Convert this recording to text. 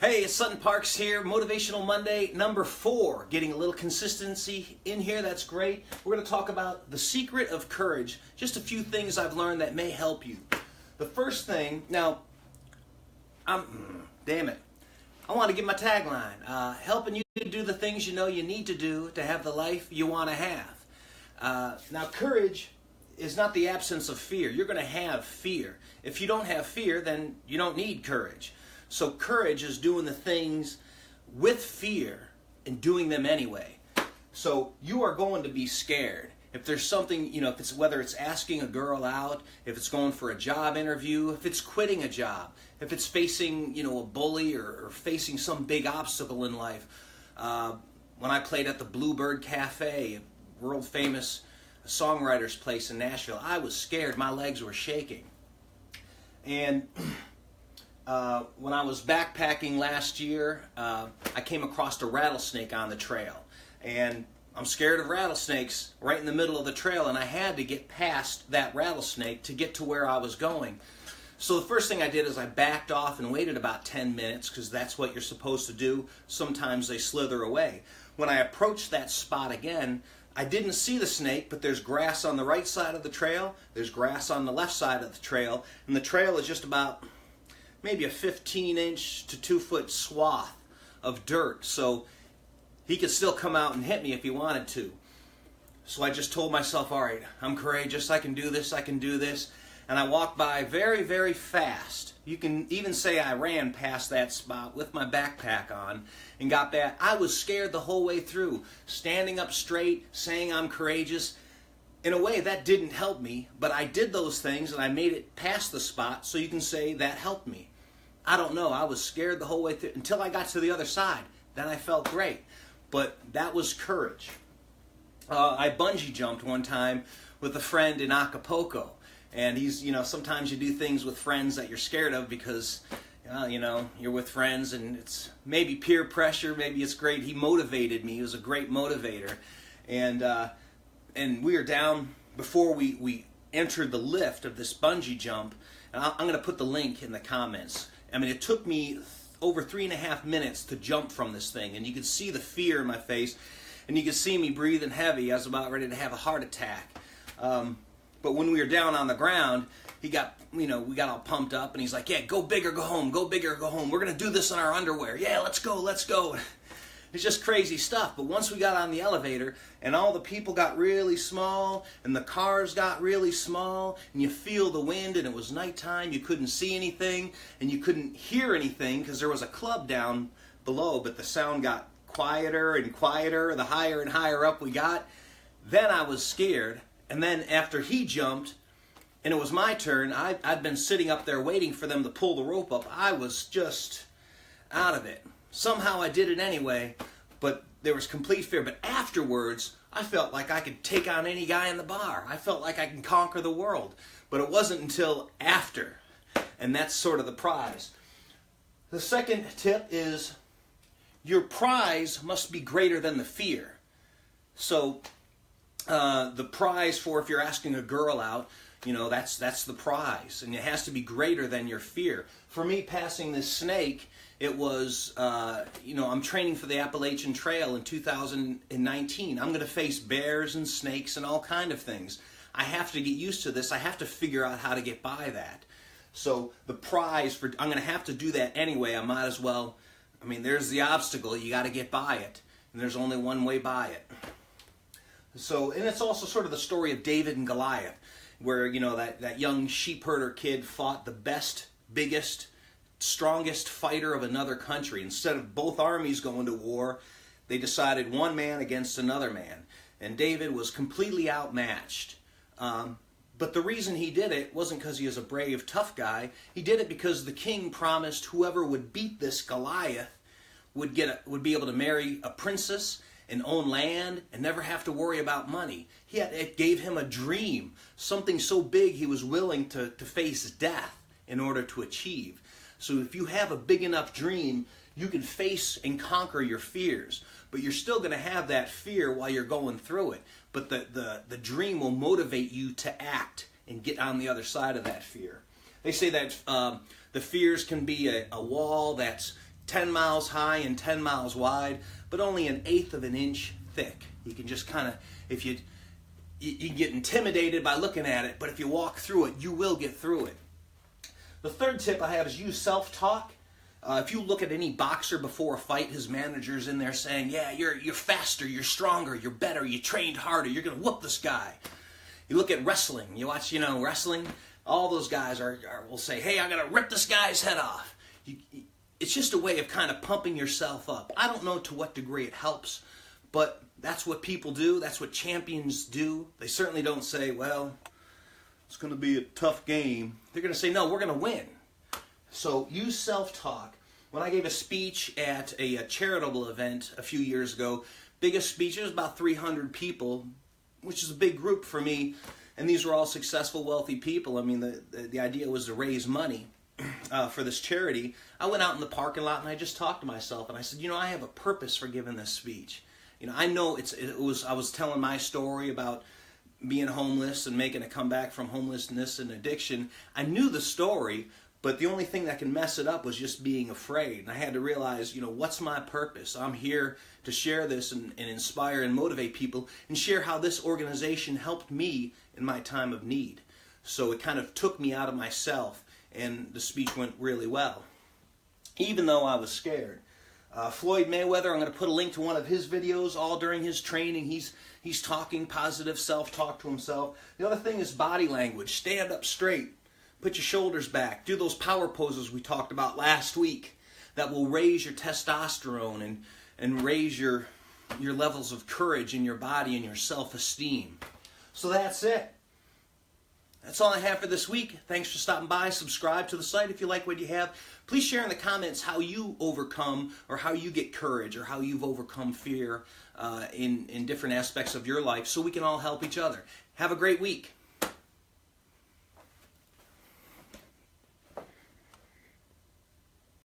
Hey, it's Sutton Parks here, Motivational Monday, number 4. Getting a little consistency in here, that's great. We're going to talk about the secret of courage, just a few things I've learned that may help you. The first thing, now, damn it, I want to give my tagline, helping you to do the things you know you need to do to have the life you want to have. Now, courage is not the absence of fear. You're going to have fear. If you don't have fear, then you don't need courage. So courage is doing the things with fear and doing them anyway. So you are going to be scared. If there's something, if it's whether it's asking a girl out, if it's going for a job interview, if it's quitting a job, if it's facing, a bully or facing some big obstacle in life. When I played at the Bluebird Cafe, a world famous songwriter's place in Nashville, I was scared. My legs were shaking. And when I was backpacking last year, I came across a rattlesnake on the trail. And I'm scared of rattlesnakes right in the middle of the trail, and I had to get past that rattlesnake to get to where I was going. So the first thing I did is I backed off and waited about 10 minutes, because that's what you're supposed to do. Sometimes they slither away. When I approached that spot again, I didn't see the snake, but there's grass on the right side of the trail, there's grass on the left side of the trail, and the trail is just about maybe a 15-inch to 2-foot swath of dirt. So he could still come out and hit me if he wanted to. So I just told myself, all right, I'm courageous, I can do this, I can do this. And I walked by very, very fast. You can even say I ran past that spot with my backpack on and got back. I was scared the whole way through, standing up straight, saying I'm courageous. In a way, that didn't help me, but I did those things and I made it past the spot, so you can say that helped me. I don't know, I was scared the whole way through until I got to the other side. Then I felt great. But that was courage. I bungee jumped one time with a friend in Acapulco. And he's, sometimes you do things with friends that you're scared of because, you're with friends and it's maybe peer pressure, maybe it's great. He motivated me. He was a great motivator. And we were down before we entered the lift of this bungee jump. And I'm going to put the link in the comments. I mean, it took me over 3.5 minutes to jump from this thing. And you could see the fear in my face. And you could see me breathing heavy. I was about ready to have a heart attack. But when we were down on the ground, we got all pumped up, and he's like, yeah, go big or go home, go big or go home. We're going to do this in our underwear. Yeah, let's go, let's go. It's just crazy stuff. But once we got on the elevator, and all the people got really small, and the cars got really small, and you feel the wind, and it was nighttime, you couldn't see anything, and you couldn't hear anything, because there was a club down below, but the sound got quieter and quieter, the higher and higher up we got. Then I was scared. And then after he jumped, and it was my turn, I'd been sitting up there waiting for them to pull the rope up. I was just out of it. Somehow I did it anyway, but there was complete fear. But afterwards, I felt like I could take on any guy in the bar. I felt like I could conquer the world. But it wasn't until after, and that's sort of the prize. The second tip is your prize must be greater than the fear. So the prize for if you're asking a girl out, that's the prize, and it has to be greater than your fear. For me, passing this snake, it was, I'm training for the Appalachian Trail in 2019. I'm going to face bears and snakes and all kind of things. I have to get used to this. I have to figure out how to get by that. So the prize I'm going to have to do that anyway. I might as well. There's the obstacle. You got to get by it, and there's only one way by it. So, and it's also sort of the story of David and Goliath, where, that young sheep herder kid fought the best, biggest, strongest fighter of another country. Instead of both armies going to war, they decided one man against another man. And David was completely outmatched. But the reason he did it wasn't because he was a brave, tough guy. He did it because the king promised whoever would beat this Goliath would be able to marry a princess and own land and never have to worry about money. It gave him a dream, something so big he was willing to face death in order to achieve. So if you have a big enough dream, you can face and conquer your fears. But you're still going to have that fear while you're going through it. But the dream will motivate you to act and get on the other side of that fear. They say that the fears can be a wall that's 10 miles high and 10 miles wide, but only 1/8 of an inch thick. You can just kind of, if you get intimidated by looking at it, but if you walk through it, you will get through it. The third tip I have is use self-talk. If you look at any boxer before a fight, his manager's in there saying, yeah, you're faster, you're stronger, you're better, you trained harder, you're going to whoop this guy. You look at wrestling, you watch, wrestling, all those guys will say, hey, I'm going to rip this guy's head off. It's just a way of kind of pumping yourself up. I don't know to what degree it helps, but that's what people do. That's what champions do. They certainly don't say, well, it's going to be a tough game. They're going to say, no, we're going to win. So use self-talk. When I gave a speech at a charitable event a few years ago, biggest speech, it was about 300 people, which is a big group for me, and these were all successful, wealthy people. I mean, the idea was to raise money for this charity. I went out in the parking lot and I just talked to myself, and I said, I have a purpose for giving this speech. I know I was telling my story about being homeless and making a comeback from homelessness and addiction. I knew the story, but the only thing that can mess it up was just being afraid. And I had to realize, what's my purpose? I'm here to share this and inspire and motivate people and share how this organization helped me in my time of need. So it kind of took me out of myself, and the speech went really well, even though I was scared. Floyd Mayweather, I'm going to put a link to one of his videos. All during his training, he's talking positive self-talk to himself. The other thing is body language. Stand up straight. Put your shoulders back. Do those power poses we talked about last week that will raise your testosterone and raise your levels of courage in your body and your self-esteem. So that's it. That's all I have for this week. Thanks for stopping by. Subscribe to the site if you like what you have. Please share in the comments how you overcome or how you get courage or how you've overcome fear in different aspects of your life so we can all help each other. Have a great week.